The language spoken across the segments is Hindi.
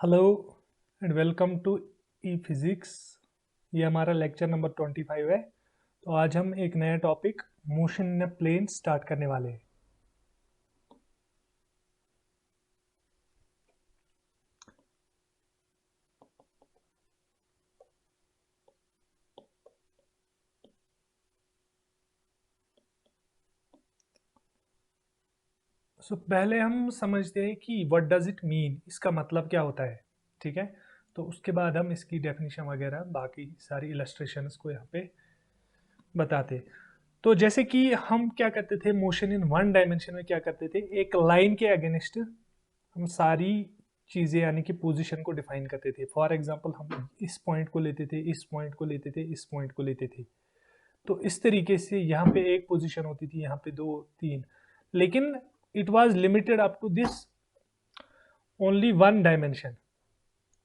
Hello and welcome to E physics. ये हमारा लेक्चर नंबर 25 है। तो आज हम एक नया topic motion in a plane start करने वाले हैं। पहले हम समझते हैं कि व्हाट डज इट मीन, इसका मतलब क्या होता है। ठीक है, तो उसके बाद हम इसकी डेफिनेशन वगैरह बाकी सारी इलस्ट्रेशंस को यहाँ पे बताते। तो जैसे कि हम क्या करते थे मोशन इन वन डायमेंशन में, क्या करते थे एक लाइन के अगेंस्ट हम सारी चीज़ें यानी कि पोजीशन को डिफाइन करते थे। फॉर एग्जांपल हम इस पॉइंट को लेते थे, इस पॉइंट को लेते थे, इस पॉइंट को लेते थे। तो इस तरीके से यहाँ पे एक पोजीशन होती थी, यहाँ पे दो तीन, लेकिन it was limited up to this only one dimension.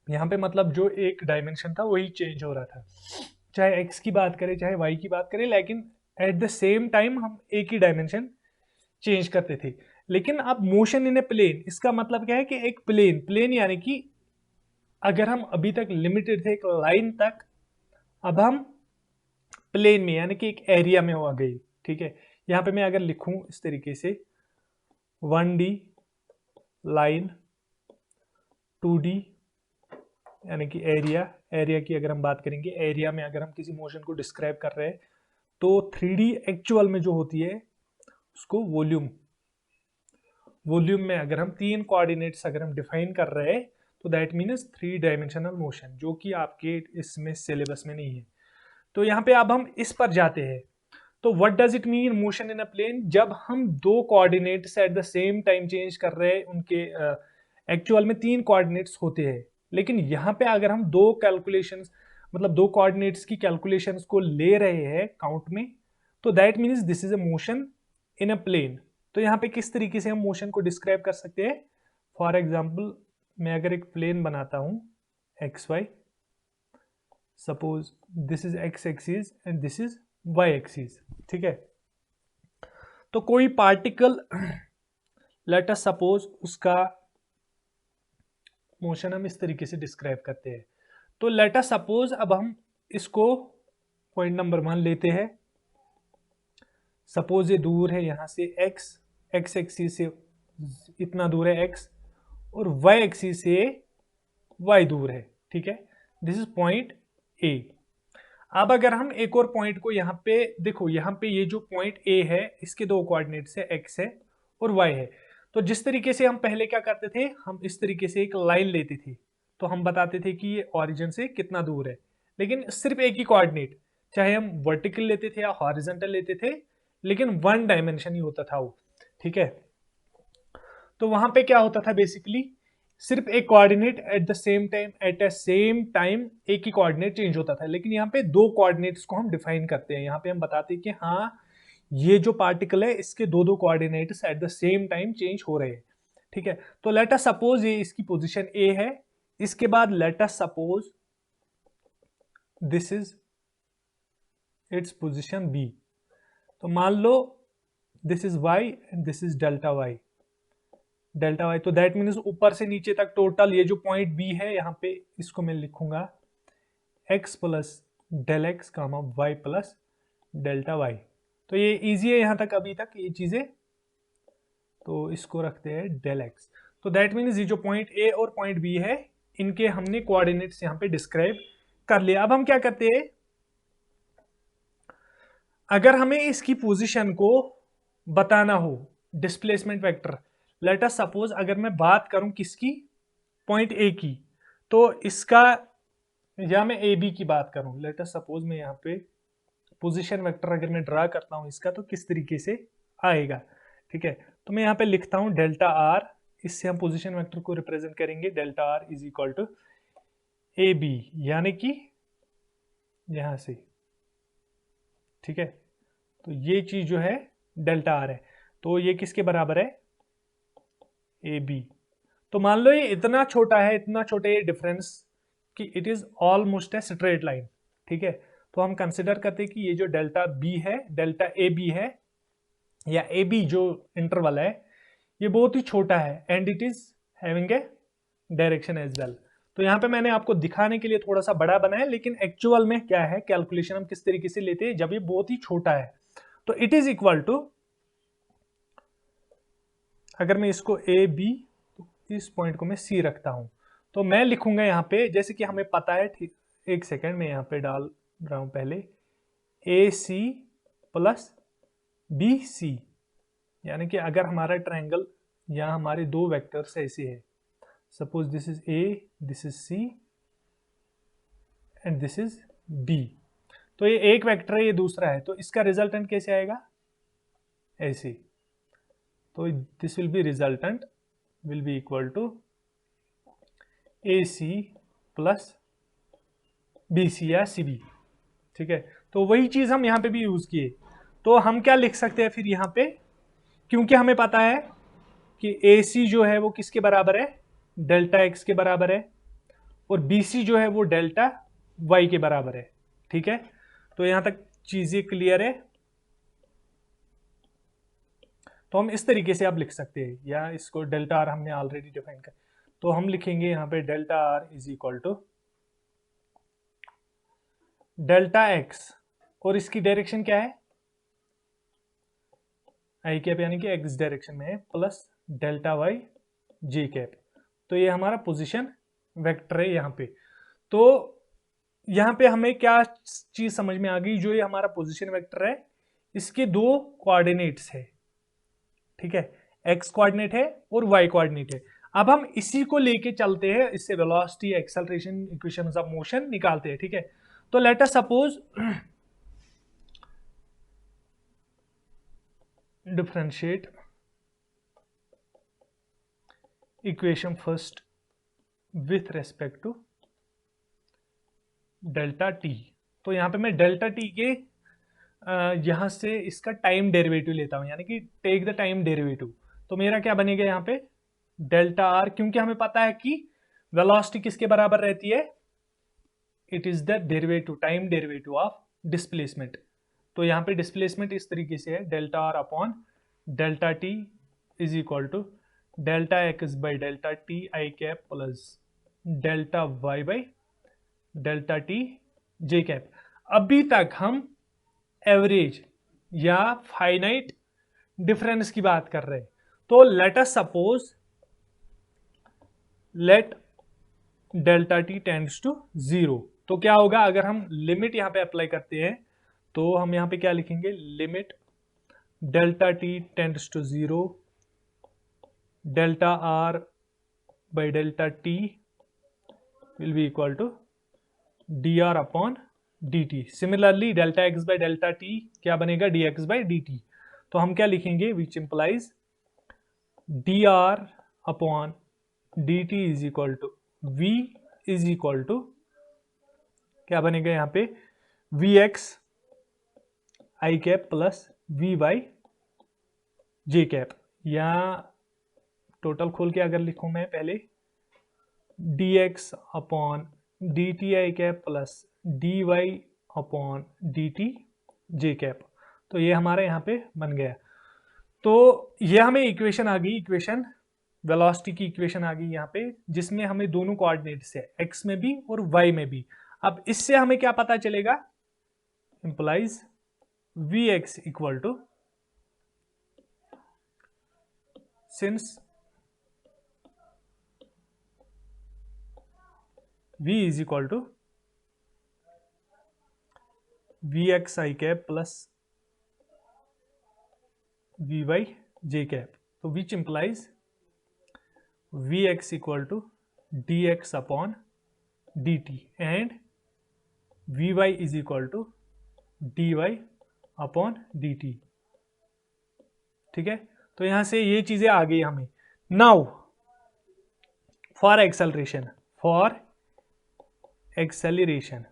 यहाँ पे मतलब जो एक डायमेंशन था वही चेंज हो रहा था, चाहे एक्स की बात करें चाहे वाई की बात करें, लेकिन एट द सेम टाइम हम एक ही डायमेंशन चेंज करते थे। लेकिन अब मोशन इन ए प्लेन, इसका मतलब क्या है कि एक प्लेन प्लेन यानी कि अगर हम अभी तक लिमिटेड थे एक लाइन तक, अब हम प्लेन में यानी कि एक एरिया में हो गई। ठीक है, यहाँ पे मैं अगर लिखूं इस तरीके से 1D लाइन, 2D यानी कि एरिया, एरिया की अगर हम बात करेंगे, एरिया में अगर हम किसी मोशन को डिस्क्राइब कर रहे हैं, तो 3D एक्चुअल में जो होती है उसको वॉल्यूम, वॉल्यूम में अगर हम तीन कोऑर्डिनेट्स अगर हम डिफाइन कर रहे हैं तो दैट मीन्स 3 डायमेंशनल मोशन, जो कि आपके इसमें सिलेबस में नहीं है। तो यहाँ पे अब हम इस पर जाते हैं। तो what does it mean motion in a plane, जब हम दो coordinates at the same time change कर रहे हैं, उनके एक्चुअल में तीन कोऑर्डिनेट्स होते हैं, लेकिन यहाँ पे अगर हम दो कैलकुलेशंस मतलब दो कोऑर्डिनेट्स की कैलकुलेशंस को ले रहे हैं काउंट में, तो that means this is a motion in a plane. तो यहाँ पे किस तरीके से हम मोशन को डिस्क्राइब कर सकते हैं। फॉर एग्जाम्पल मैं अगर एक प्लेन बनाता हूं X Y, suppose this is X axis and this is Y axis. ठीक है, तो कोई पार्टिकल लेट अस सपोज उसका मोशन हम इस तरीके से डिस्क्राइब करते हैं। तो लेट अस सपोज अब हम इसको पॉइंट नंबर 1 लेते हैं। सपोज ये दूर है यहाँ से एक्स, एक्स एक्सिस से इतना दूर है एक्स, और वाई एक्सिस से वाई दूर है। ठीक है, दिस इज पॉइंट ए। अब अगर हम एक और पॉइंट को यहाँ पे देखो, यहाँ पे ये जो पॉइंट ए है इसके दो कोऑर्डिनेट्स है, एक्स है और वाई है। तो जिस तरीके से हम पहले क्या करते थे, हम इस तरीके से एक लाइन लेते थे, तो हम बताते थे कि ये ओरिजिन से कितना दूर है, लेकिन सिर्फ एक ही कोऑर्डिनेट, चाहे हम वर्टिकल लेते थे या हॉरिजॉन्टल लेते थे, लेकिन वन डायमेंशन ही होता था वो। ठीक है, तो वहां पे क्या होता था बेसिकली, सिर्फ एक coordinate eight the same time, at a same time एक ही कोऑर्डिनेट चेंज होता था। लेकिन यहाँ पे दो कोऑर्डिनेट्स को हम डिफाइन करते हैं, यहाँ पे हम बताते हैं कि हाँ ये जो पार्टिकल है इसके दो दो coordinates at the same time change हो रहे हैं। ठीक है, तो लेट अस सपोज ये इसकी पोजीशन ए है, इसके बाद let us suppose this is its position B. तो मान लो this is Y and this is delta Y, delta Y. तो दैट मीन्स ऊपर से नीचे तक टोटल ये जो पॉइंट बी है यहाँ पे, इसको मैं लिखूंगा x plus del x comma y plus delta Y. तो ये इजी है यहाँ तक, अभी तक ये चीजें। तो इसको रखते हैं डेल एक्स। तो दैट मीन्स ये जो पॉइंट ए और पॉइंट बी है, इनके हमने कोऑर्डिनेट्स यहाँ पे डिस्क्राइब कर लिया। अब हम क्या करते हैं, अगर हमें इसकी पोजीशन को बताना हो, displacement vector, late us suppose अगर मैं बात करूं किसकी, पॉइंट ए की, तो इसका, या मैं ए बी की बात करूं, लेट अस सपोज मैं यहाँ पे पोजीशन वेक्टर अगर मैं ड्रा करता हूं इसका, तो किस तरीके से आएगा। ठीक है, तो मैं यहाँ पे लिखता हूं डेल्टा आर, इससे हम पोजीशन वेक्टर को रिप्रेजेंट करेंगे, delta R is equal to A B, यानी कि यहां से। ठीक है, तो ये चीज जो है डेल्टा आर है, तो ये किसके बराबर है, ए बी। तो मान लो ये इतना छोटा है, इतना छोटा ये डिफरेंस कि it is almost a straight line. ठीक है, तो हम कंसिडर करते हैं कि ये जो डेल्टा बी है, डेल्टा ए बी है, या ए बी जो इंटरवल है, ये बहुत ही छोटा है and it is having a direction as well. तो यहाँ पे मैंने आपको दिखाने के लिए थोड़ा सा बड़ा बनाया, लेकिन एक्चुअल में क्या है, कैलकुलेशन हम किस तरीके से लेते हैं जब ये बहुत ही छोटा है। तो इट इज इक्वल टू, अगर मैं इसको ए बी, तो इस पॉइंट को मैं सी रखता हूं, तो मैं लिखूंगा यहाँ पे, जैसे कि हमें पता है, ठीक, एक सेकेंड में यहाँ पे डाल रहा हूं पहले, ए सी प्लस बी सी, यानी कि अगर हमारा ट्रायंगल या हमारे दो वेक्टर्स ऐसे है, suppose this is A, this is C and this is B, तो ये एक वेक्टर है, ये दूसरा है, तो इसका रिजल्टेंट कैसे आएगा, ऐसे। तो this will be resultant will be equal to A C plus B C या सी बी, ठीक है। तो वही चीज हम यहां पे भी यूज किए। तो हम क्या लिख सकते हैं फिर यहां पे, क्योंकि हमें पता है कि ए सी जो है वो किसके बराबर है, डेल्टा एक्स के बराबर है, और बी सी जो है वो डेल्टा वाई के बराबर है, ठीक है। तो यहां तक चीजें क्लियर है। तो हम इस तरीके से आप लिख सकते हैं, या इसको डेल्टा आर हमने ऑलरेडी डिफाइन कर, तो हम लिखेंगे यहां पे delta R is equal to delta X, और इसकी डायरेक्शन क्या है, आई कैप, यानी कि एक्स डायरेक्शन में है, plus delta Y J cap. तो ये हमारा पोजीशन वेक्टर है यहाँ पे। तो यहाँ पे हमें क्या चीज समझ में आ गई, जो ये हमारा पोजीशन वेक्टर है, इसके दो कोऑर्डिनेट्स है, ठीक है, एक्स कोऑर्डिनेट है और वाई कोऑर्डिनेट है। अब हम इसी को लेके चलते हैं, इससे velocity, acceleration, equations of motion निकालते हैं, ठीक है। तो let us suppose differentiate equation first with respect to delta T. तो यहां पे मैं डेल्टा टी के यहां से इसका टाइम डेरिवेटिव लेता हूं, यानी कि टेक द टाइम डेरिवेटिव। तो मेरा क्या बनेगा यहाँ पे, डेल्टा आर, क्योंकि हमें पता है कि वेलोसिटी किसके बराबर रहती है, it is the derivative, time derivative of displacement. तो यहाँ पे डिस्प्लेसमेंट इस तरीके से है, delta R upon delta T is equal to delta X by delta T I cap plus delta Y by delta T J cap. अभी तक हम एवरेज या फाइनाइट डिफरेंस की बात कर रहे हैं। तो let us suppose let delta T tends to zero, तो क्या होगा, अगर हम लिमिट यहां पे अप्लाई करते हैं, तो हम यहां पे क्या लिखेंगे, limit delta T tends to zero, delta R by delta T will be equal to D R upon D T. Similarly delta X by delta T क्या बनेगा, D X by D T. तो हम क्या लिखेंगे, which implies D R upon D T is equal to V is equal to क्या बनेगा यहां पे, V X I cap plus V Y J cap, या टोटल खोल के अगर लिखूं मैं पहले, D X upon D T I cap plus D Y upon D T J cap. तो ये हमारा यहाँ पे बन गया। तो ये हमें इक्वेशन आ गई, इक्वेशन वेलोसिटी की इक्वेशन आ गई यहाँ पे, जिसमें हमें दोनों कोऑर्डिनेट्स है, एक्स में भी और वाई में भी। अब इससे हमें क्या पता चलेगा, implies V X equal to, since v is equal to V X I cap plus V Y J cap, तो which implies V X equal to D X upon D T and V Y is equal to D Y upon D T, ठीक है। तो यहां से ये चीजें आ गई हमें। Now for acceleration, for acceleration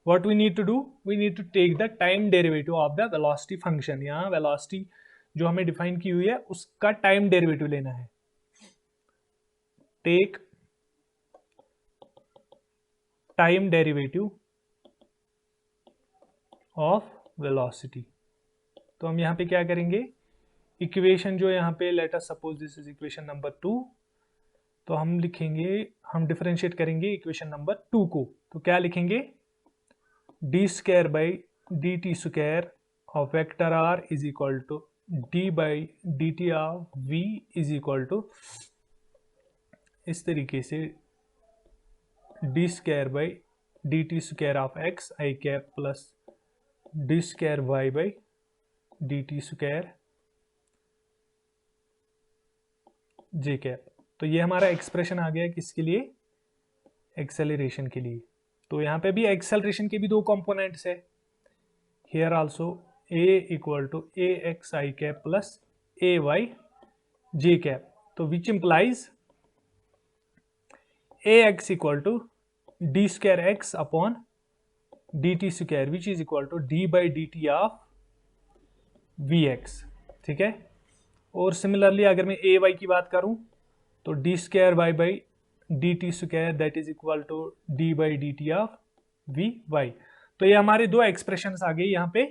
what we need to do, we need to take the time derivative of the velocity function। यहाँ velocity जो हमें डिफाइन की हुई है उसका टाइम डेरिवेटिव लेना है, take time derivative of velocity. तो हम यहाँ पे क्या करेंगे, इक्वेशन जो यहाँ पे late us suppose this is equation number 2, तो हम लिखेंगे, हम डिफरेंशिएट करेंगे इक्वेशन नंबर 2 को। तो क्या लिखेंगे, D square by D T square of vector R is equal to D by D T of V is equal to, इस तरीके से D square by D T square of X I cap plus D square Y by D T square J cap. तो ये हमारा एक्सप्रेशन आ गया किसके लिए, एक्सेलरेशन के लिए। तो यहाँ पे भी एक्सेलरेशन के भी दो कंपोनेंट्स है, here also a equal to A X I cap plus A Y J cap. तो which implies A X equal to D square X upon D T square which is equal to D by D T of V X. ठीक है, और सिमिलरली अगर मैं ए वाई की बात करूं तो D square Y by D T square that is equal to D by D T of V Y. तो ये हमारे दो एक्सप्रेशंस आ गए यहाँ पे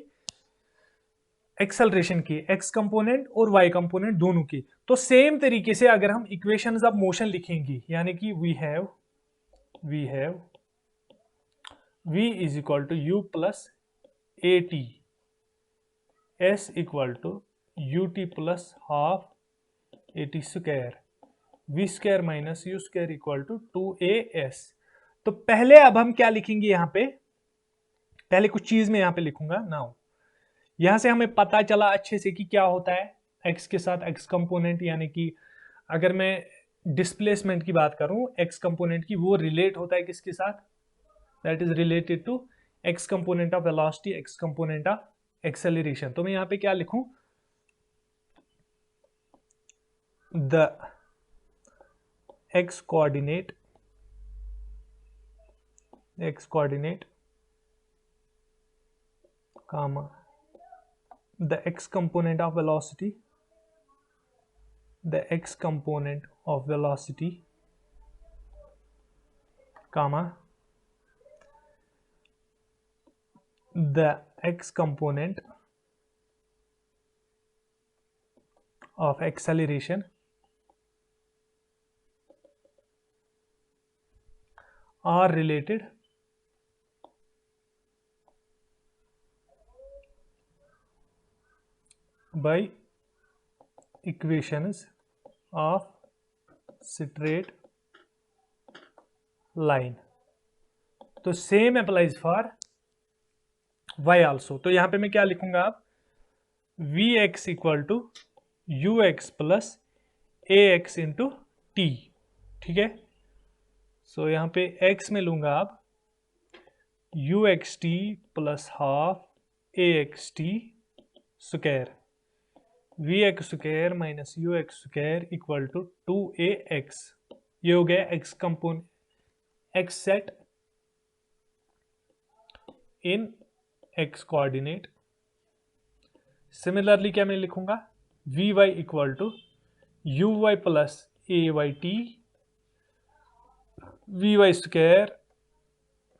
एक्सेलरेशन की, एक्स कंपोनेंट और वाई कंपोनेंट दोनों की। तो सेम तरीके से अगर हम इक्वेशंस ऑफ मोशन लिखेंगे, यानी कि we have v is equal to U plus A T, S equal to you T plus half A T square, V square minus U square equal to 2as। तो पहले अब हम क्या लिखेंगे यहाँ पे, पहले कुछ चीज में यहाँ पे लिखूंगा नाउ। यहां से हमें पता चला अच्छे से कि क्या होता है x के साथ x कंपोनेंट, यानी कि अगर मैं डिस्प्लेसमेंट की बात करूं x कंपोनेंट की, वो रिलेट होता है किसके साथ, that is related to x component of velocity, x component of acceleration. तो मैं यहाँ पे क्या लिखूं, the x coordinate comma the x component of velocity comma the x component of acceleration are related by equations of straight line। तो same applies for y also. तो यहां पे मैं क्या लिखूंगा, आप V X equal to U X plus A X into T. ठीक है, सो यहाँ पे x में लूंगा आप U X T plus half A X T square, V X square minus U X square equal to 2ax। ये हो गया x component, x set in x coordinate. Similarly क्या मैं लिखूंगा, we Y equal to you Y plus A Y T, V Y square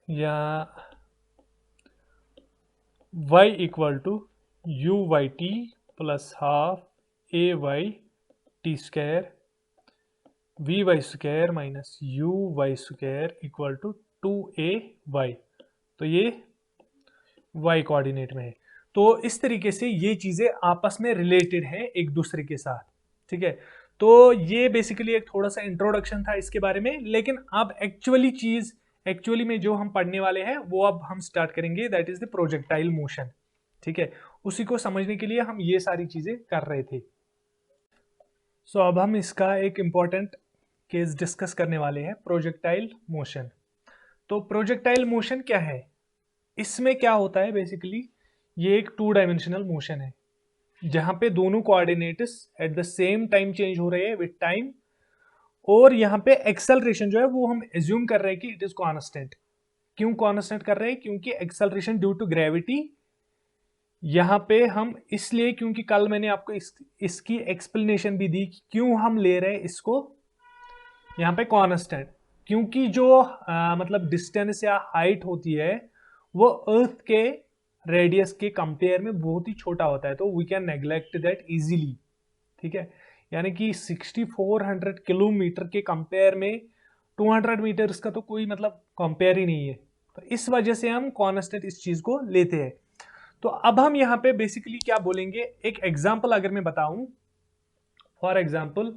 या y equal to you Y T plus half A Y T square, V Y square minus U Y square equal to 2ay। तो ये y कोऑर्डिनेट में है। तो इस तरीके से ये चीजें आपस में रिलेटेड है एक दूसरे के साथ। ठीक है, तो ये बेसिकली एक थोड़ा सा इंट्रोडक्शन था इसके बारे में, लेकिन अब एक्चुअली में जो हम पढ़ने वाले हैं वो अब हम स्टार्ट करेंगे, that is the projectile motion. ठीक है, उसी को समझने के लिए हम ये सारी चीजें कर रहे थे। सो अब हम इसका एक इंपॉर्टेंट केस डिस्कस करने वाले हैं, प्रोजेक्टाइल मोशन। तो प्रोजेक्टाइल मोशन क्या है, इसमें क्या होता है बेसिकली, ये एक 2 डायमेंशनल मोशन है जहां पे दोनों coordinates at the same time change हो रहे हैं विद टाइम, और यहाँ पे एक्सेलरेशन जो है वो हम एज्यूम कर रहे हैं कि इट इज कांस्टेंट। क्यों कांस्टेंट कर रहे हैं, क्योंकि एक्सेलरेशन ड्यू टू ग्रेविटी यहाँ पे हम इसलिए, क्योंकि कल मैंने आपको इसकी एक्सप्लेनेशन भी दी कि क्यों हम ले रहे हैं इसको यहाँ पे कांस्टेंट, क्योंकि जो मतलब डिस्टेंस या हाइट होती है वो अर्थ के रेडियस के कंपेयर में बहुत ही छोटा होता है, तो we can neglect that easily. ठीक है, यानी कि 6400 किलोमीटर के कंपेयर में 200 मीटर्स का तो कोई मतलब कंपेयर ही नहीं है। तो इस वजह से हम कांस्टेंट इस चीज को लेते हैं। तो अब हम यहाँ पे बेसिकली क्या बोलेंगे, एक एग्जांपल अगर मैं बताऊं, फॉर एग्जांपल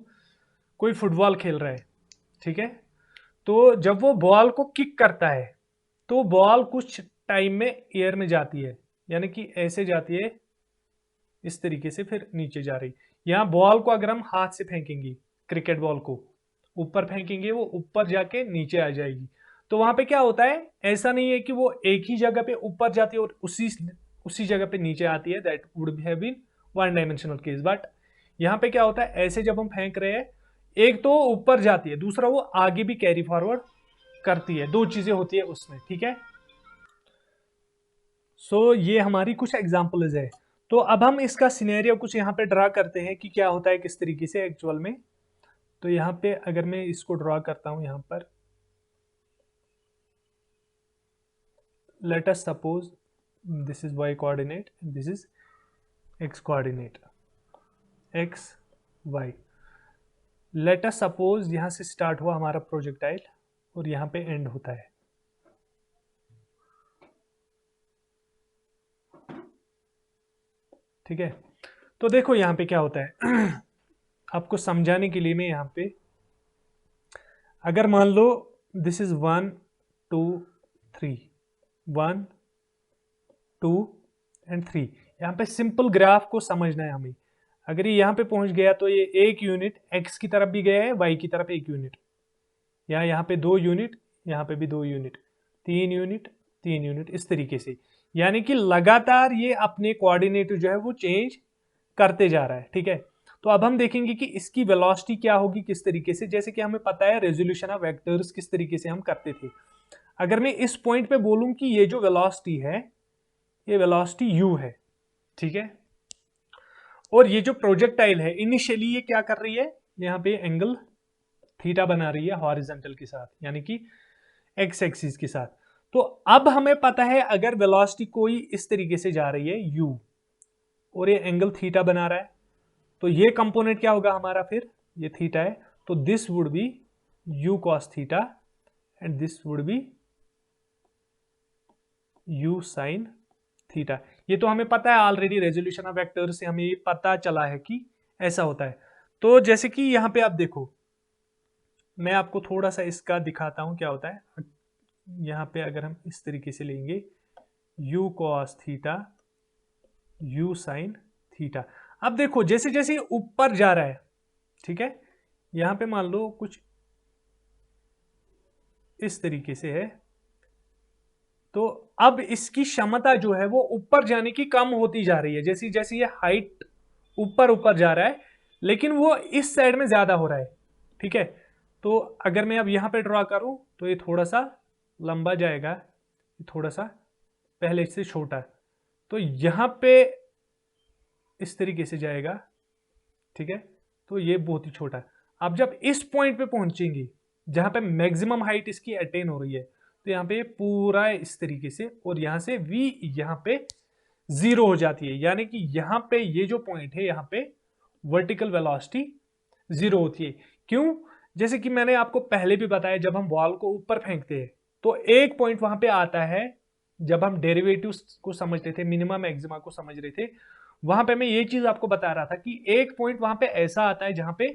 कोई फुटबॉल खेल रहा है, ठीक है, तो जब वो बॉल को किक करता है तो बॉल कुछ टाइम में एयर में जाती है, यानी कि ऐसे जाती है इस तरीके से, फिर नीचे जा रही। यहाँ बॉल को अगर हम हाथ से फेंकेंगे, क्रिकेट बॉल को ऊपर फेंकेंगे, वो ऊपर जाके नीचे आ जाएगी। तो वहां पे क्या होता है, ऐसा नहीं है कि वो एक ही जगह पे ऊपर जाती है और उसी जगह पे नीचे आती है, that would have been one dimensional case. But यहाँ पे क्या होता है, ऐसे जब हम फेंक रहे हैं, एक तो ऊपर जाती है, दूसरा वो आगे भी कैरी फॉरवर्ड करती है, दो चीजें होती है उसमें, ठीक है। सो ये हमारी कुछ एग्जांपल्स है। तो अब हम इसका सिनेरियो कुछ यहाँ पे ड्रा करते हैं कि क्या होता है किस तरीके से एक्चुअल में। तो यहाँ पे अगर मैं इसको ड्रा करता हूं, यहाँ पर late us suppose this is y coordinate, this is x coordinate, x y। Late us suppose यहां से स्टार्ट हुआ हमारा प्रोजेक्टाइल और यहाँ पे एंड होता है। ठीक है, तो देखो यहाँ पे क्या होता है आपको समझाने के लिए मैं यहाँ पे, अगर मान लो दिस इज 1 2 3, 1 2 एंड 3, यहाँ पे सिंपल ग्राफ को समझना है हमें। अगर ये यहाँ पे पहुंच गया तो ये एक यूनिट x की तरफ भी गया है, y की तरफ एक यूनिट, यहाँ पे 2 यूनिट, यहाँ पे भी 2 यूनिट, 3 यूनिट, 3 यूनिट, इस तरीके से। यानी कि लगातार ये अपने कोऑर्डिनेट जो है वो चेंज करते जा रहा है। ठीक है, तो अब हम देखेंगे कि इसकी वेलोसिटी क्या होगी किस तरीके से। जैसे कि हमें पता है रेजोल्यूशन ऑफ वेक्टर्स किस तरीके से हम करते थे। अगर मैं इस पॉइंट पे बोलूं कि ये जो वेलोसिटी है, ये वेलोसिटी u है, ठीक है, और ये जो प्रोजेक्टाइल है इनिशियली ये क्या कर रही है, यहाँ पे एंगल थीटा बना रही है हॉरिजॉन्टल के साथ, यानी कि एक्स एक्सिस के साथ। तो अब हमें पता है अगर वेलोसिटी कोई इस तरीके से जा रही है u और ये एंगल थीटा बना रहा है, तो ये कंपोनेंट क्या होगा हमारा, फिर ये थीटा है, तो this would be u cos theta and this would be u sin theta. ये तो हमें पता है ऑलरेडी, रेजोल्यूशन ऑफ वेक्टर से हमें ये पता चला है कि ऐसा होता है। तो जैसे कि यहां पे आप देखो, मैं आपको थोड़ा सा इसका दिखाता हूं क्या होता है। यहां पे अगर हम इस तरीके से लेंगे u cos theta, u sin theta, अब देखो जैसे जैसे ऊपर जा रहा है, ठीक है, यहां पे मान लो कुछ इस तरीके से है, तो अब इसकी क्षमता जो है वो ऊपर जाने की कम होती जा रही है। जैसी जैसी ये हाइट ऊपर ऊपर जा रहा है, लेकिन वो इस साइड में ज्यादा हो रहा है। ठीक है, तो अगर मैं अब यहां पे ड्रॉ करूं तो ये थोड़ा सा लंबा जाएगा, थोड़ा सा पहले से छोटा, तो यहां पे इस तरीके से जाएगा। ठीक है, तो ये बहुत ही छोटा है। अब जब इस पॉइंट पे पहुंचेंगे जहां पे मैक्सिमम हाइट इसकी अटेन हो रही है, तो यहाँ पे पूरा इस तरीके से, और यहां से v यहाँ पे 0 हो जाती है, यानी कि यहाँ पे ये जो पॉइंट है यहाँ पे वर्टिकल वेलोसिटी 0 होती है। क्यों, जैसे कि मैंने आपको पहले भी बताया, जब हम बॉल को ऊपर फेंकते हैं तो एक पॉइंट वहां पे आता है, जब हम डेरिवेटिव्स को समझते थे, मिनिमम मैक्सिमा को समझ रहे थे, वहां पे मैं ये चीज आपको बता रहा था कि एक पॉइंट वहां पे ऐसा आता है जहां पे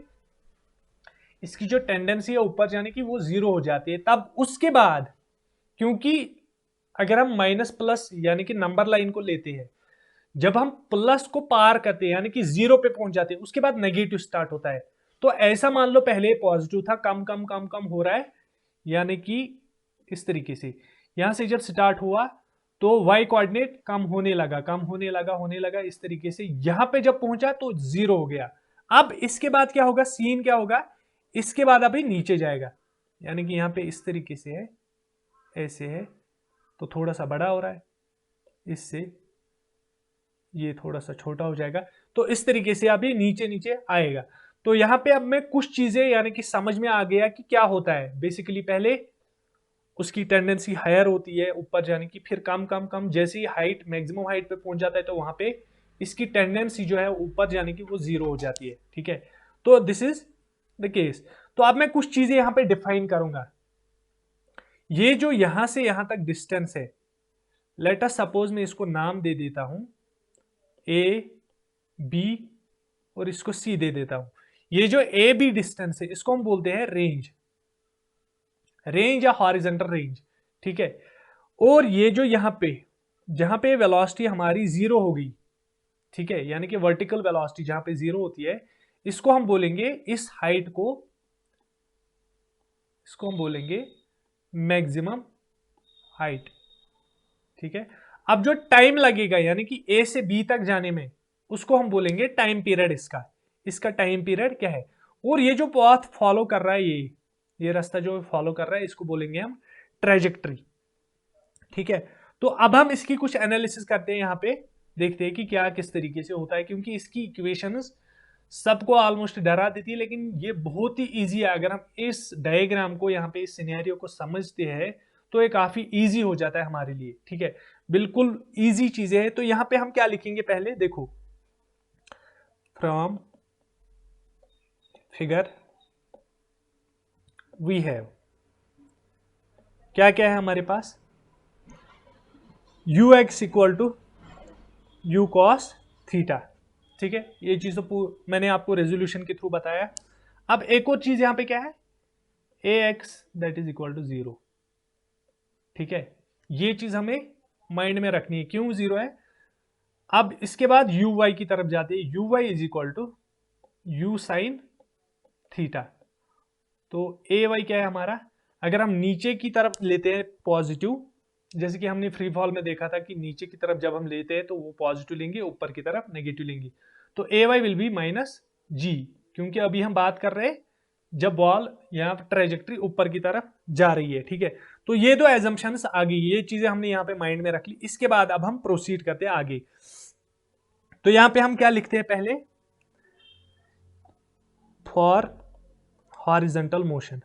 इसकी जो टेंडेंसी है ऊपर जाने की वो 0 हो जाती है। तब उसके बाद, क्योंकि अगर हम माइनस प्लस यानी कि नंबर लाइन को लेते हैं, जब हम प्लस को पार करते हैं यानी कि 0 पे पहुंच जाते हैं, उसके बाद नेगेटिव स्टार्ट होता है। तो ऐसा मान लो पहले पॉजिटिव था, कम कम कम कम हो रहा है, यानी कि इस तरीके से यहां से जब स्टार्ट हुआ तो y कोऑर्डिनेट कम होने लगा, कम होने लगा इस तरीके से, यहां पे जब पहुंचा तो 0 हो गया। अब इसके बाद क्या होगा, सीन क्या होगा, इसके बाद अभी नीचे जाएगा, यानी कि यहां पे इस तरीके से है, ऐसे है, तो थोड़ा सा बड़ा हो रहा है, इससे ये थोड़ा सा छोटा हो जाएगा, तो इस तरीके से अभी नीचे नीचे आएगा। तो यहां पे अब मैं कुछ चीजें यानी कि समझ में आ गया कि क्या होता है। बेसिकली पहले उसकी टेंडेंसी हायर होती है ऊपर जाने की, फिर कम कम कम, जैसे ही हाइट मैक्सिमम हाइट पे पहुंच जाता है तो वहां पे इसकी टेंडेंसी जो है ऊपर जाने की वो 0 हो जाती है। ठीक है, तो दिस इज द केस। तो अब मैं कुछ चीजें यहां पे डिफाइन करूंगा। ये जो यहां से यहां तक डिस्टेंस है, लेट अस सपोज मैं इसको नाम दे देता हूं ए बी और इसको सी दे देता हूं। ये जो ए बी डिस्टेंस है इसको हम बोलते हैं रेंज, रेंज या हॉरिजॉन्टल रेंज, ठीक है। और ये जो यहां पे जहां पे वेलोसिटी हमारी जीरो होगी, ठीक है, यानी कि वर्टिकल वेलोसिटी जहां पे जीरो होती है, इसको हम बोलेंगे, इस हाइट को, इसको हम बोलेंगे मैक्सिमम हाइट, ठीक है। अब जो टाइम लगेगा यानी कि ए से बी तक जाने में, उसको हम बोलेंगे टाइम पीरियड। इसका इसका टाइम पीरियड क्या है। और ये जो पाथ फॉलो कर रहा है, ये रास्ता जो फॉलो कर रहा है, इसको बोलेंगे हम ट्रेजेक्ट्री, ठीक है। तो अब हम इसकी कुछ एनालिसिस करते हैं, यहां पे देखते हैं कि क्या किस तरीके से होता है, क्योंकि इसकी इक्वेशंस सबको ऑलमोस्ट डरा देती है, लेकिन ये बहुत ही इजी है। अगर हम इस डायग्राम को, यहाँ पे इस सिनेरियो को समझते हैं तो ये काफी इजी हो जाता है हमारे लिए, ठीक है। बिल्कुल इजी चीजें हैं। तो यहां पे हम क्या लिखेंगे, पहले देखो, फ्रॉम फिगर वी हैव, क्या क्या है हमारे पास, U X equal to U cos theta, ठीक है। ये चीज तो मैंने आपको रेजोल्यूशन के थ्रू बताया। अब एक और चीज यहां पे क्या है, A X that is equal to zero, ठीक है। ये चीज हमें माइंड में रखनी है, क्यों जीरो है। अब इसके बाद यू वाई की तरफ जाते हैं, U Y is equal to U sine theta. तो ए वाई क्या है हमारा, अगर हम नीचे की तरफ लेते हैं पॉजिटिव, जैसे कि हमने फ्री फॉल में देखा था कि नीचे की तरफ जब हम लेते हैं तो वो पॉजिटिव लेंगे, ऊपर की तरफ नेगेटिव लेंगे। तो A Y will be minus जी, क्योंकि अभी हम बात कर रहे हैं जब बॉल यहाँ पर ट्रेजेक्ट्री ऊपर की तरफ जा रही है, ठीक है। तो ये दो एजम्पशंस आ गई, ये चीजें हमने यहाँ पे माइंड में रख ली। इसके बाद अब हम प्रोसीड करते हैं आगे। तो यहाँ पे हम क्या लिखते हैं, पहले फॉर हॉरिजॉन्टल मोशन,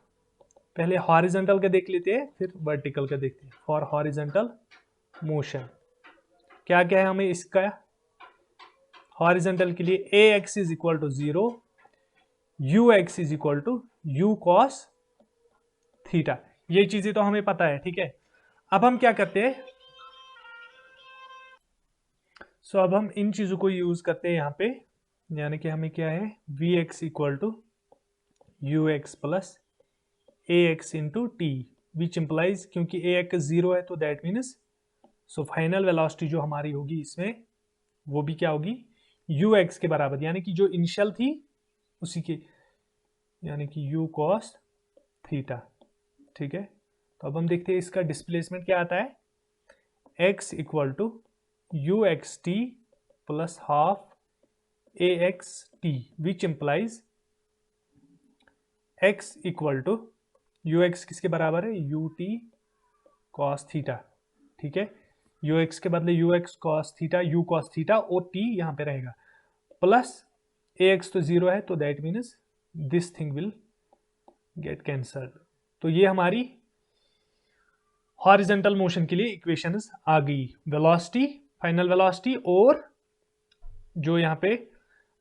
पहले हॉरिजॉन्टल का देख लेते हैं फिर वर्टिकल का देखते हैं। फॉर हॉरिजॉन्टल मोशन क्या क्या है हमें इसका, हॉरिजॉन्टल के लिए A X is equal to zero, U X is equal to U cos theta, ये चीजें तो हमें पता है, ठीक है। अब हम क्या करते हैं, सो अब हम इन चीजों को यूज करते हैं यहाँ पे, यानी कि हमें क्या है, V X equal to U X plus A X into T, which implies, क्योंकि ए एक्स जीरो है तो that means, so final velocity जो हमारी होगी इसमें वो भी क्या होगी, यू एक्स के बराबर, यानी कि जो इनिशियल थी उसी के, यानी कि यू कॉस थीटा, ठीक है। तो अब हम देखते हैं इसका डिस्प्लेसमेंट क्या आता है, X equal to U X T plus half A X T, which implies X equal to U X किसके बराबर है, यू टी कॉस थीटा, ठीक है। यू एक्स के बदले you x cos theta, you cos theta, और टी यहां पे रहेगा, प्लस ए एक्स तो जीरो है तो that means this thing will get cancelled. तो ये हमारी हॉरिजॉन्टल मोशन के लिए इक्वेशंस आ गई, वेलोसिटी, फाइनल वेलोसिटी, और जो यहां पे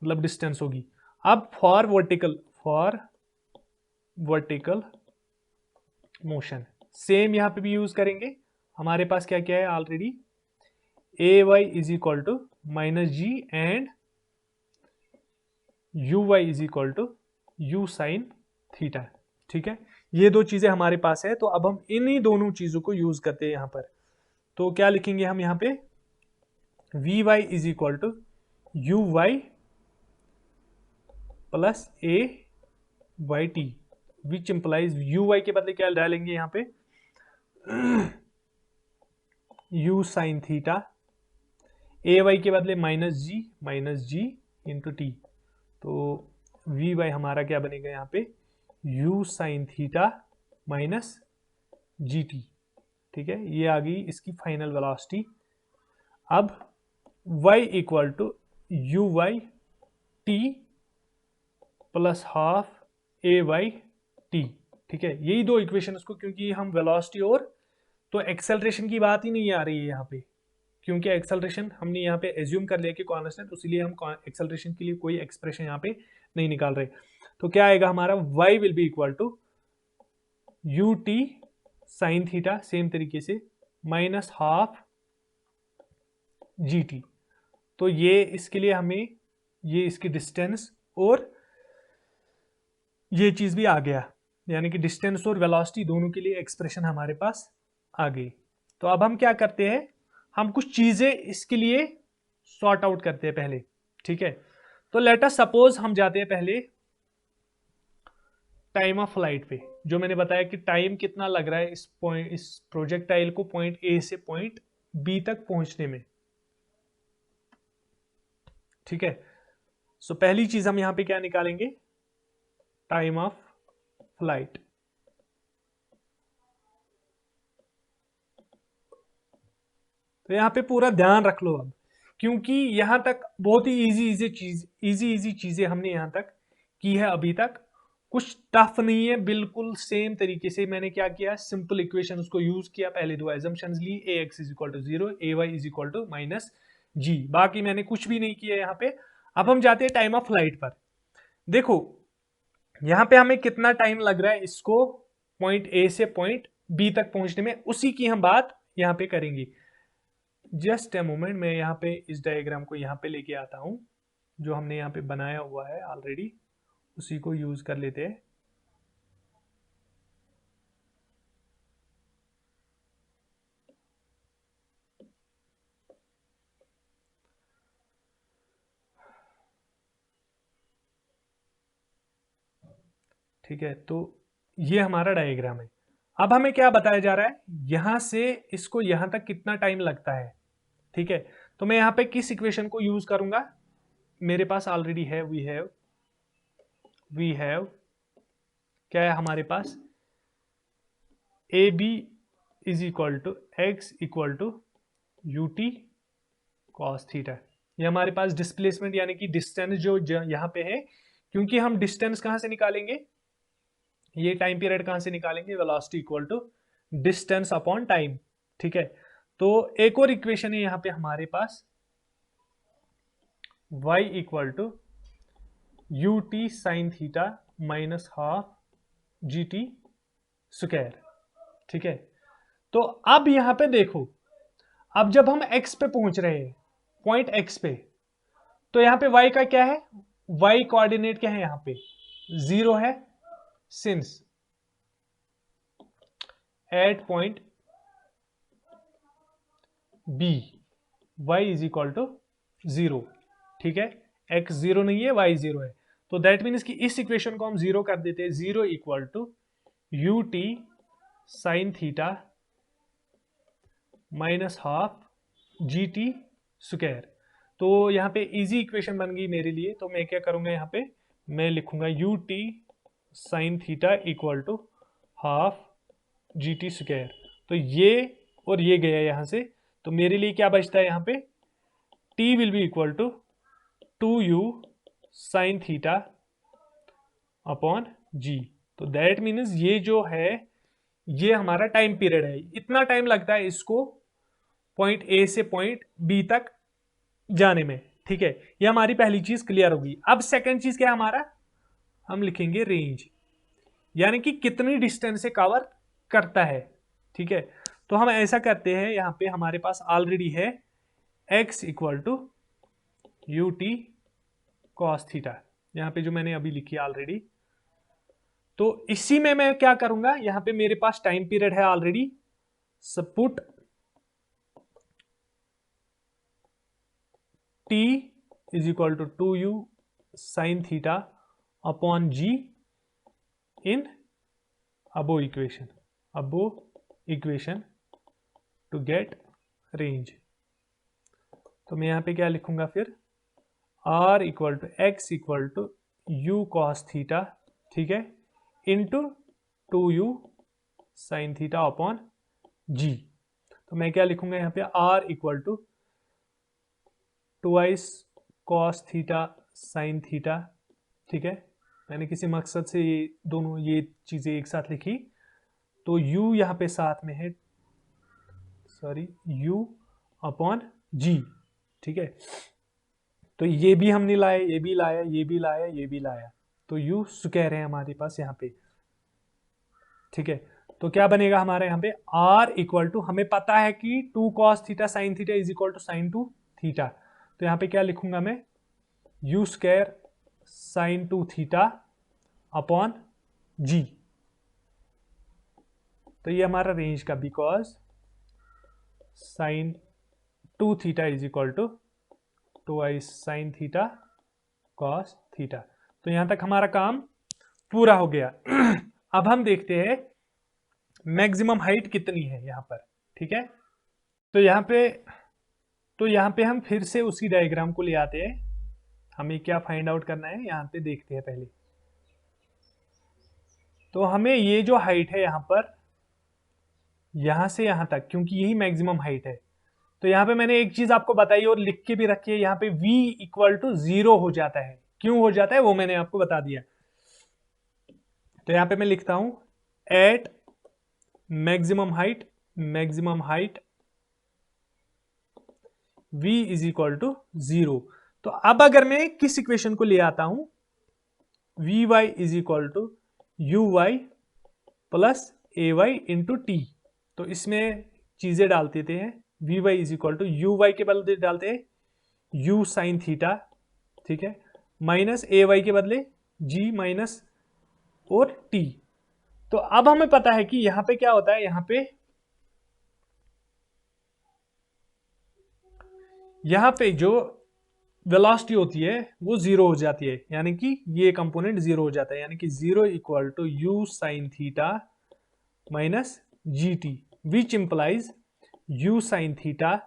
मतलब डिस्टेंस होगी। अब फॉर वर्टिकल मोशन सेम यहां पे भी यूज करेंगे। हमारे पास क्या क्या है already, A Y is equal to minus G and U Y is equal to U sine theta, ठीक है। ये दो चीजें हमारे पास है, तो अब हम इन्हीं दोनों चीजों को यूज करते हैं यहां पर। तो क्या लिखेंगे हम यहां पे, v Y is equal to you Y plus A Y t, which implies u y के बदले क्या डालेंगे यहां पे, u sine theta, a y के बदले माइनस जी इंटू टी। तो वी वाई हमारा क्या बनेगा यहाँ पे, u sine theta minus g t, ठीक है। ये आ गई इसकी फाइनल वेलोसिटी। अब y equal to you Y T plus half A Y T, ठीक है। यही दो इक्वेशन उसको, क्योंकि हम वेलोसिटी और तो एक्सेलरेशन की बात ही नहीं आ रही है यहाँ पे, क्योंकि एक्सेलरेशन हमने यहाँ पे एज्यूम कर लिया कि कांस्टेंट, इसलिए हम एक्सेलरेशन के लिए कोई एक्सप्रेशन यहाँ पे नहीं निकाल रहे, तो क्या आएगा हमारा y will be equal to you t sine theta same तरीके से माइनस हाफ जी टी। तो ये इसके लिए हमें ये इसकी डिस्टेंस और ये चीज भी आ गया, यानी कि डिस्टेंस और वेलोसिटी दोनों के लिए एक्सप्रेशन हमारे पास आ गई। तो अब हम क्या करते हैं, हम कुछ चीजें इसके लिए सॉर्ट आउट करते हैं पहले, ठीक है। तो लेट अस सपोज हम जाते हैं पहले टाइम ऑफ फ्लाइट पे, जो मैंने बताया कि टाइम कितना लग रहा है इस प्रोजेक्टाइल को पॉइंट ए से पॉइंट बी तक पहुंचने में, ठीक है। सो पहली चीज हम यहां पे क्या निकालेंगे, टाइम ऑफ फ्लाइट। तो यहां पे पूरा ध्यान रख लो अब, क्योंकि यहां तक बहुत ही इजी चीजें हमने यहां तक की है अभी तक, कुछ टफ नहीं है, बिल्कुल सेम तरीके से मैंने क्या किया, सिंपल इक्वेशंस को यूज किया, पहले दो एजम्पशंस ली, A X is equal to 0, A Y is equal to minus G, बाकी मैंने कुछ भी नहीं किया यहाँ पे। अब हम जाते हैं टाइम ऑफ फ्लाइट पर। देखो यहाँ पे हमें कितना टाइम लग रहा है इसको पॉइंट ए से पॉइंट बी तक पहुंचने में, उसी की हम बात यहाँ पे करेंगे। जस्ट ए मोमेंट, मैं यहाँ पे इस डायग्राम को यहाँ पे लेके आता हूँ, जो हमने यहाँ पे बनाया हुआ है ऑलरेडी, उसी को यूज कर लेते हैं। ठीक है, तो ये हमारा डायग्राम है। अब हमें क्या बताया जा रहा है, यहां से इसको यहां तक कितना टाइम लगता है, ठीक है। तो मैं यहां पे किस इक्वेशन को यूज करूंगा, मेरे पास ऑलरेडी है, वी हैव क्या है हमारे पास, A B is equal to X equal to U T cos theta. ये हमारे पास डिस्प्लेसमेंट यानी कि डिस्टेंस जो यहां पे है, क्योंकि हम डिस्टेंस कहां से निकालेंगे, ये टाइम पीरियड कहां से निकालेंगे, velocity equal to distance upon time, ठीक है। तो एक और इक्वेशन है यहां पे हमारे पास, y equal to you t sine theta minus half g t square, ठीक है। तो अब यहां पे देखो, अब जब हम x पे पहुंच रहे हैं, पॉइंट x पे, तो यहां पे y का क्या है, y कोऑर्डिनेट क्या है, यहां पे 0 है, since at point b y is equal to 0, ठीक है। x 0 नहीं है, y 0 है, तो दैट मीन्स कि इस इक्वेशन को हम 0 कर देते हैं, 0 equal to you t sine theta minus half g t square. तो यहाँ पे इजी इक्वेशन बन गई मेरे लिए, तो मैं क्या करूंगा, यहाँ पे मैं लिखूंगा u t sine theta equal to half g t square. तो ये और ये गया यहाँ से, तो मेरे लिए क्या बचता है यहाँ पे, t will be equal to 2u sine theta upon G. तो दैट मीन्स ये जो है, ये हमारा टाइम पीरियड है, इतना टाइम लगता है इसको पॉइंट ए से पॉइंट बी तक जाने में, ठीक है। ये हमारी पहली चीज क्लियर होगी। अब सेकंड चीज क्या है हमारा, हम लिखेंगे रेंज, यानी कि कितनी डिस्टेंस से कवर करता है, ठीक है। तो हम ऐसा करते हैं, यहां पे हमारे पास ऑलरेडी है x equal to U T cos theta, यहां पे जो मैंने अभी लिखी है ऑलरेडी। तो इसी में मैं क्या करूंगा, यहां पे मेरे पास टाइम पीरियड है already, so put t is equal to 2u sine theta upon G in above equation to get range. तो मैं यहां पे क्या लिखूंगा फिर, r equal to X equal to U cos theta, ठीक है, into 2u sine theta upon G. तो मैं क्या लिखूंगा यहाँ पे, r equal to twice cos theta sine theta, ठीक है। मैंने किसी मकसद से ये दोनों ये चीजें एक साथ लिखी, तो u यहाँ पे साथ में है, सॉरी u अपॉन जी, ठीक है। तो ये भी हमने लाया, ये भी लाया, ये भी लाया, ये भी लाया, तो यू स्क्वायर है हमारे पास यहाँ पे। ठीक है, तो क्या बनेगा हमारे यहाँ पे r इक्वल टू, हमें पता है कि 2 cos theta sine theta is equal to sine 2 theta, तो यहाँ पे क्या लिखूंगा मैं, U square sine 2 theta upon G. तो ये हमारा रेंज का, because sine 2 theta is equal to twice sine theta cos theta. तो यहां तक हमारा काम पूरा हो गया। अब हम देखते हैं मैक्सिमम हाइट कितनी है यहां पर। ठीक है, तो यहां पे हम फिर से उसी डायग्राम को ले आते हैं। हमें क्या फाइंड आउट करना है यहां पे देखते हैं पहले। तो हमें ये जो हाइट है यहां पर, यहां से यहां तक, क्योंकि यही मैक्सिमम हाइट है, तो यहां पे मैंने एक चीज आपको बताई और लिख के भी रखी है, यहां पे v इक्वल टू 0 हो जाता है। क्यों हो जाता है वो मैंने आपको बता दिया। तो यहां पे मैं लिखता हूं at maximum height v is equal to 0। तो अब अगर मैं किस इक्वेशन को ले आता हूं, vy is equal to uy plus ay into t, तो इसमें चीजें डाल देते हैं। vy is equal to uy के बदले डालते हैं u साइन थीटा, ठीक है, माइनस ay के बदले g माइनस और t। तो अब हमें पता है कि यहां पे क्या होता है, यहां पे जो वेलोसिटी होती है वो 0 हो जाती है, यानी कि ये कंपोनेंट 0 हो जाता है, यानी कि 0 equal to u sine theta minus g t, which implies u sine theta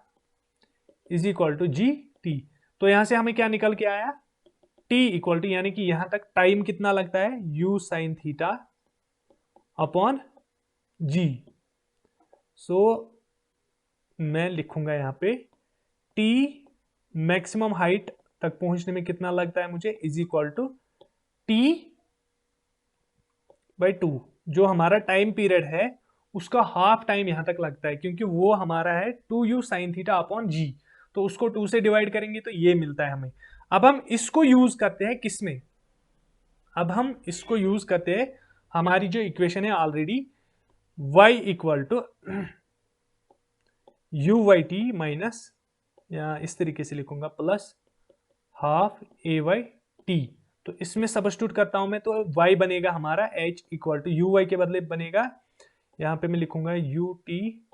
is equal to g t. तो यहां से हमें क्या निकल के आया, t इक्वल टू, यानी कि यहां तक टाइम कितना लगता है, u साइन थीटा अपॉन जी। सो मैं लिखूंगा यहां पे t मैक्सिमम हाइट तक पहुंचने में कितना लगता है मुझे, is equal to t by 2, जो हमारा टाइम पीरियड है उसका हाफ टाइम यहां तक लगता है, क्योंकि वो हमारा है 2u sine theta upon G, तो उसको 2 से डिवाइड करेंगे तो ये मिलता है हमें। अब हम इसको यूज करते हैं किसमें, अब हम इसको यूज करते हैं हमारी जो इक्वेशन है already, y equal to you Y t minus, या इस तरीके से लिखूंगा, प्लस हाफ ए वाई टी। तो इसमें सब्स्टिट्यूट करता हूं मैं, तो y बनेगा हमारा h equal to you y के बदले बनेगा, यहां पे मैं लिखूंगा u t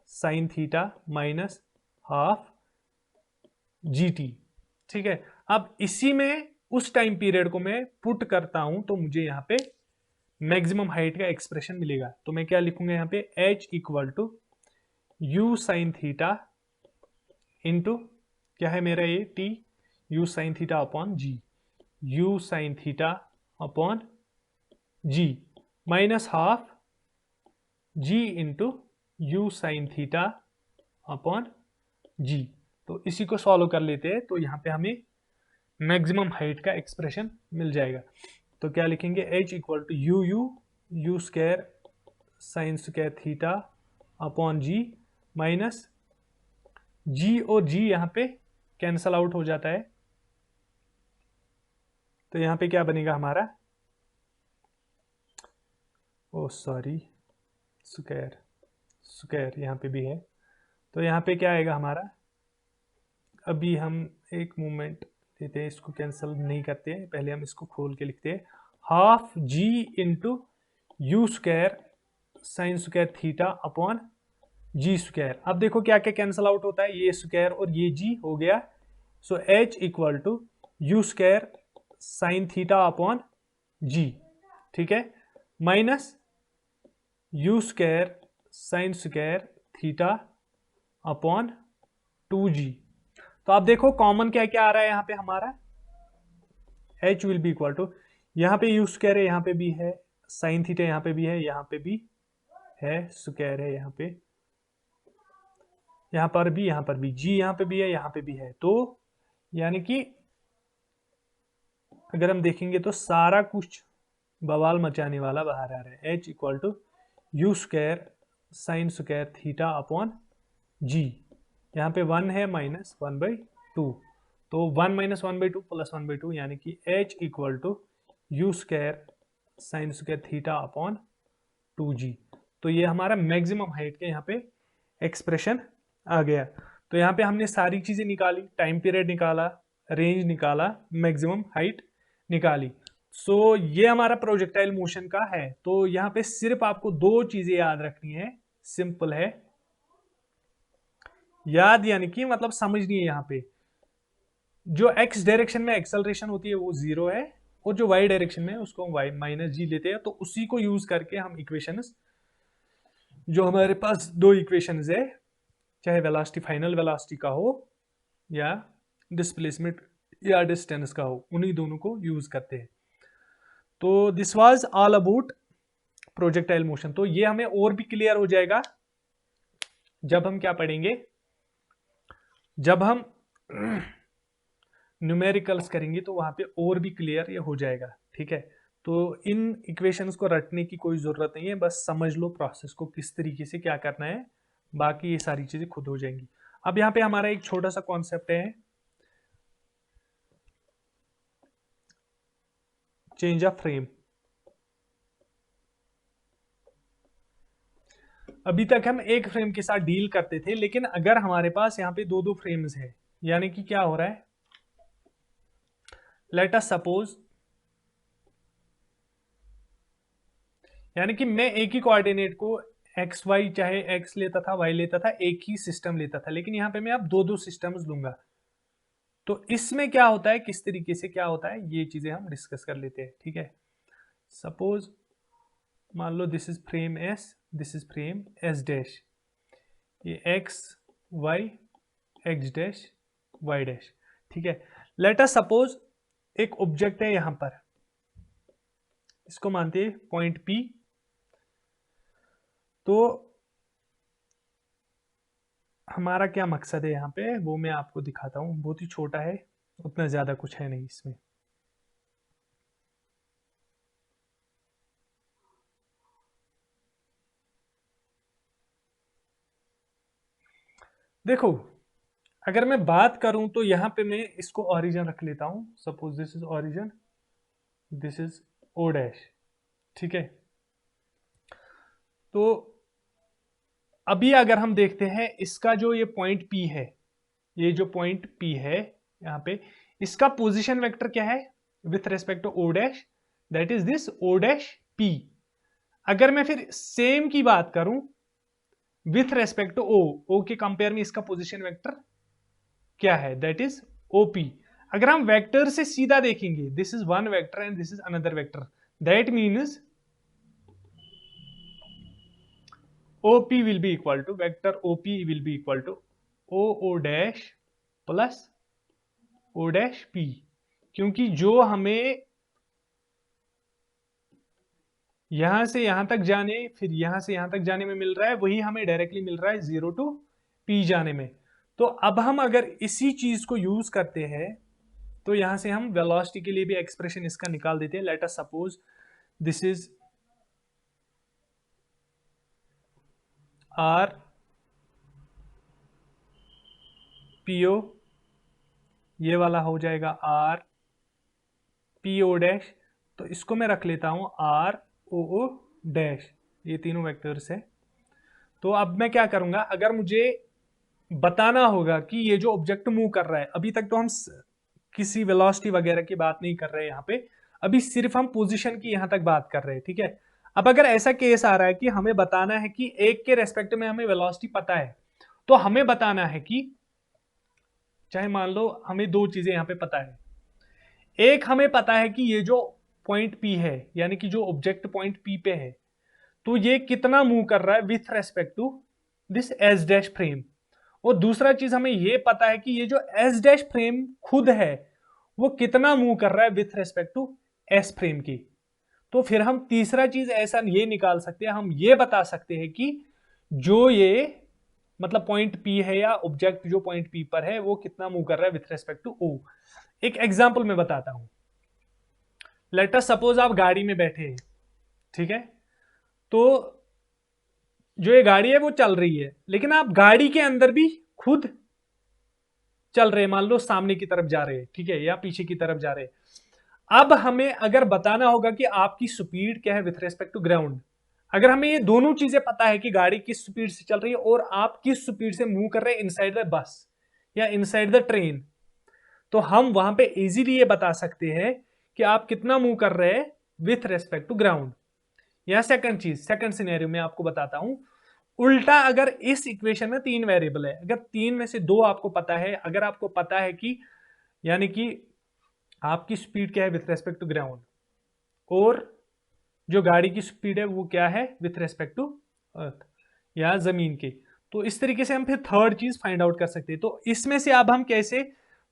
sine theta minus half g t. ठीक है, अब इसी में उस टाइम पीरियड को मैं पुट करता हूं तो मुझे यहां पे मैक्सिमम हाइट का एक्सप्रेशन मिलेगा। तो मैं क्या लिखूंगा यहां पे, h equal to U sine theta into क्या है मेरा ये t, U sine theta upon G, U sine theta upon G minus half जी into U sine theta upon G. तो इसी को सॉल्व कर लेते हैं, तो यहां पे हमें मैक्सिमम हाइट का एक्सप्रेशन मिल जाएगा। तो क्या लिखेंगे, h equal to you square sine square theta upon G minus G, और जी यहां पे कैंसल आउट हो जाता है, तो यहां पे क्या बनेगा हमारा, ओ सॉरी, स्क्वायर स्क्वायर यहां पे भी है, तो यहां पे क्या आएगा हमारा, अभी हम एक मोमेंट लेते हैं, इसको कैंसिल नहीं करते हैं, पहले हम इसको खोल के लिखते हैं, हाफ जी into u square sine square theta upon g square. अब देखो क्या क्या कैंसिल आउट होता है, ये स्क्वायर और ये जी हो गया, so h equal to you square sine theta upon G, ठीक है, minus U square sine square theta upon 2g। तो आप देखो कॉमन क्या क्या आ रहा है यहां पे हमारा, h will be equal to, यहां पे यू स्क्वायर है, यहां पे भी है साइन थीटा, यहां पे भी है, यहां पे भी है स्क्वायर है, यहां पे, यहां पर भी, यहां पर भी जी, यहां पे भी है, यहां पे भी है। तो यानी कि अगर हम देखेंगे तो सारा कुछ बवाल मचाने वाला बाहर आ रहा है, h equal to you square sine square theta upon G, यहाँ पे 1 है माइनस 1/2, तो 1 माइनस 1/2 प्लस 1/2 यानी कि h equal to you square sine square theta upon 2g। तो ये हमारा मैक्सिमम हाइट का यहाँ पे एक्सप्रेशन आ गया। तो यहाँ पे हमने सारी चीजें निकाली, टाइम पीरियड निकाला, रेंज निकाला, मैक्सिमम हाइट निकाली। सो ये हमारा प्रोजेक्टाइल मोशन का है। तो यहाँ पे सिर्फ आपको दो चीजें याद रखनी है, सिंपल है, याद यानी कि मतलब समझनी है। यहाँ पे जो x डायरेक्शन में एक्सेलरेशन होती है वो 0 है, और जो y डायरेक्शन में उसको y माइनस जी लेते हैं। तो उसी को यूज करके हम इक्वेशंस, जो हमारे पास दो इक्वेशंस है, चाहे वेलोसिटी फाइनल वेलोसिटी का हो या डिस्प्लेसमेंट या डिस्टेंस का हो, उन्हीं दोनों को यूज करते हैं। तो this was all about projectile motion. तो ये हमें और भी क्लियर हो जाएगा जब हम क्या पढ़ेंगे, जब हम न्यूमेरिकल्स करेंगे, तो वहां पे और भी क्लियर ये हो जाएगा। ठीक है, तो इन इक्वेशंस को रटने की कोई जरूरत नहीं है, बस समझ लो प्रोसेस को किस तरीके से क्या करना है, बाकी ये सारी चीजें खुद हो जाएंगी। अब यहाँ पे हमारा एक छोटा सा कॉन्सेप्ट है, चेंज ऑफ फ्रेम। अभी तक हम एक फ्रेम के साथ डील करते थे, लेकिन अगर हमारे पास यहाँ पे दो दो फ्रेम्स है, यानी कि क्या हो रहा है, लेट अस सपोज, यानी कि मैं एक ही कोऑर्डिनेट को एक्स वाई, चाहे एक्स लेता था वाई लेता था, एक ही सिस्टम लेता था, लेकिन यहाँ पे मैं अब दो दो सिस्टम्स लूंगा। तो इसमें क्या होता है, किस तरीके से क्या होता है, ये चीजें हम डिस्कस कर लेते हैं। ठीक है, सपोज मान लो this is frame S, this is frame S dash, ये X Y X dash Y dash. ठीक है, लेट अस सपोज एक ऑब्जेक्ट है यहां पर, इसको मानते हैं पॉइंट पी। तो हमारा क्या मकसद है यहाँ पे, वो मैं आपको दिखाता हूं, बहुत ही छोटा है, उतना ज्यादा कुछ है नहीं इसमें। देखो, अगर मैं बात करूं तो यहां पे मैं इसको ओरिजिन रख लेता हूं, suppose this is origin, this is O dash. ठीक है, तो अभी अगर हम देखते हैं इसका जो ये पॉइंट पी है, ये जो पॉइंट पी है यहाँ पे, इसका पोजीशन वेक्टर क्या है with respect to O dash, that is this O dash P. अगर मैं फिर सेम की बात करूं विथ रेस्पेक्ट टू ओ के कंपेयर में इसका पोजीशन वेक्टर क्या है, दैट इज ओपी। अगर हम वेक्टर से सीधा देखेंगे, this is one vector and this is another vector, that means OP will be equal to vector OP will be equal to O dash plus O dash P, क्योंकि जो हमें यहां से यहां तक जाने, फिर यहां से यहां तक जाने में मिल रहा है, वही हमें डायरेक्टली मिल रहा है 0 to P जाने में। तो अब हम अगर इसी चीज को यूज करते हैं, तो यहां से हम वेलोसिटी के लिए भी एक्सप्रेशन इसका निकाल देते हैं। Let us suppose this is r PO, ये वाला हो जाएगा आर पीओ डैश, तो इसको मैं रख लेता हूं आर ओ ओ डैश, ये तीनों वेक्टर्स है। तो अब मैं क्या करूंगा, अगर मुझे बताना होगा कि ये जो ऑब्जेक्ट मूव कर रहा है, अभी तक तो हम किसी वेलोसिटी वगैरह की बात नहीं कर रहे हैं यहाँ पे, अभी सिर्फ हम पोजीशन की यहां तक बात कर रहे हैं। ठीक है, अब अगर ऐसा केस आ रहा है कि हमें बताना है कि एक के रेस्पेक्ट में हमें वेलोसिटी पता है, तो हमें बताना है कि, चाहे मान लो हमें दो चीजें यहां पे पता है, एक हमें पता है कि ये जो पॉइंट पी है, यानी कि जो ऑब्जेक्ट पॉइंट पी पे है, तो ये कितना मूव कर रहा है with respect to this S dash frame. और दूसरा चीज हमें ये पता है कि ये जो एस डैश फ्रेम खुद है, वो कितना मूव कर रहा है with respect to S frame की। तो फिर हम तीसरा चीज ऐसा ये निकाल सकते हैं, हम ये बता सकते हैं कि जो ये मतलब पॉइंट पी है या ऑब्जेक्ट जो पॉइंट पी पर है, वो कितना मूव कर रहा है विथ रेस्पेक्ट टू ओ। एक एग्जाम्पल मैं बताता हूं, लेट अस सपोज आप गाड़ी में बैठे हैं। ठीक है, तो जो ये गाड़ी है वो चल रही है, लेकिन आप गाड़ी के अंदर भी खुद चल रहे, मान लो सामने की तरफ जा रहे, ठीक है, या पीछे की तरफ जा रहे। अब हमें अगर बताना होगा कि आपकी स्पीड क्या है विथ रेस्पेक्ट टू ग्राउंड, अगर हमें ये दोनों चीजें पता है कि गाड़ी किस स्पीड से चल रही है और आप किस स्पीड से मूव कर रहे हैं इनसाइड द बस या इनसाइड द ट्रेन, तो हम वहां पे इजीली ये बता सकते हैं कि आप कितना मूव कर रहे हैं विथ रेस्पेक्ट टू ग्राउंड। या सेकंड चीज, सेकंड सिनेरियो में आपको बताता हूं, उल्टा अगर इस इक्वेशन में 3 वेरिएबल है, अगर 3 में से 2 आपको पता है, अगर आपको पता है कि यानी कि आपकी स्पीड क्या है विथ रेस्पेक्ट टू ग्राउंड और जो गाड़ी की स्पीड है वो क्या है विथ रेस्पेक्ट टू अर्थ या जमीन के, तो इस तरीके से हम फिर थर्ड चीज फाइंड आउट कर सकते हैं। तो इसमें से अब हम कैसे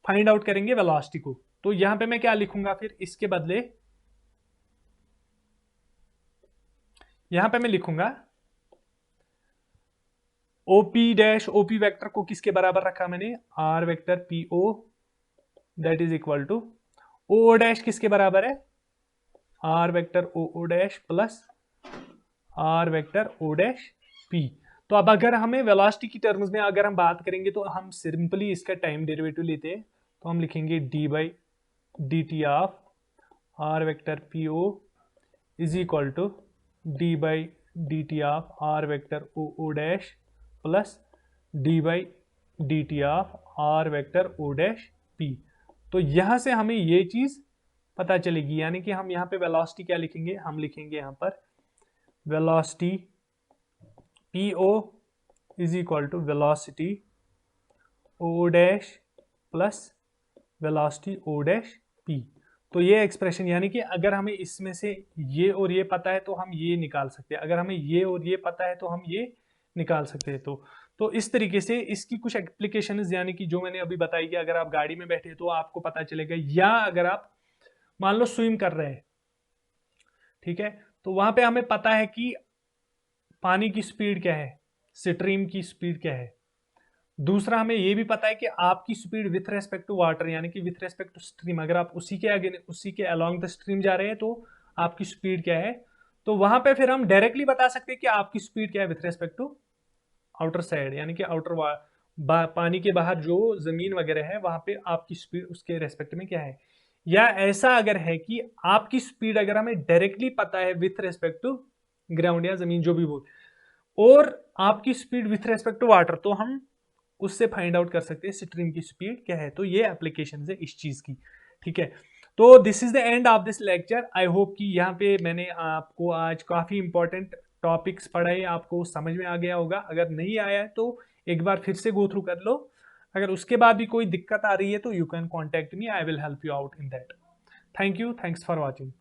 फाइंड आउट करेंगे वेलोसिटी को, तो यहां पे मैं क्या लिखूंगा फिर इसके बदले, यहां पे मैं लिखूंगा ओपी डैश, ओपी वेक्टर को किसके बराबर रखा मैंने, r vector P O that is equal to O dash किसके बराबर है, r vector O O dash plus r vector O dash P. तो अब अगर हमें वेलोसिटी की टर्म्स में अगर हम बात करेंगे तो हम सिंपली इसका टाइम डेरिवेटिव लेते हैं, तो हम लिखेंगे d by D T of r vector P O is equal to D by D T of r vector O O dash plus d by D T of r vector O dash P. तो यहां से हमें ये चीज पता चलेगी, यानी कि हम यहाँ पे वेलोसिटी क्या लिखेंगे, हम लिखेंगे यहाँ पर velocity P O is equal to velocity O dash plus velocity O dash P. तो ये एक्सप्रेशन, यानी कि अगर हमें इसमें से ये और ये पता है तो हम ये निकाल सकते हैं, अगर हमें ये और ये पता है तो हम ये निकाल सकते हैं। तो इस तरीके से इसकी कुछ एप्लीकेशन, यानी कि जो मैंने अभी बताई कि अगर आप गाड़ी में बैठे तो आपको पता चलेगा, या अगर आप मान लो स्विम कर रहे हैं, ठीक है, तो वहां पे हमें पता है कि पानी की स्पीड क्या है, स्ट्रीम की स्पीड क्या है। दूसरा हमें यह भी पता है कि आपकी speed with respect to water, यानी कि विथ रेस्पेक्ट टू स्ट्रीम, अगर आप उसी के आगे उसी के अलोंग द स्ट्रीम जा रहे हैं तो आपकी स्पीड क्या है। तो वहां पे फिर हम डायरेक्टली बता सकते हैं कि आपकी स्पीड क्या है with respect to outer side, यानी कि आउटर पानी के बाहर जो जमीन वगैरह है वहां पे आपकी स्पीड उसके रेस्पेक्ट में क्या है। या ऐसा अगर है कि आपकी स्पीड अगर हमें डायरेक्टली पता है विथ रेस्पेक्ट टू ग्राउंड या जमीन जो भी बोल, और आपकी speed with respect to water, तो हम उससे फाइंड आउट कर सकते हैं स्ट्रीम की स्पीड क्या है। तो ये एप्लीकेशन है इस चीज की, ठीक है। तो this is the end of this lecture. I hope कि यहाँ पे मैंने आपको आज काफी इंपॉर्टेंट टॉपिक्स पढ़ाए, आपको समझ में आ गया होगा। अगर नहीं आया है तो एक बार फिर से गो थ्रू कर लो, अगर उसके बाद भी कोई दिक्कत आ रही है तो you can contact me, I will help you out in that. Thank you, thanks for watching.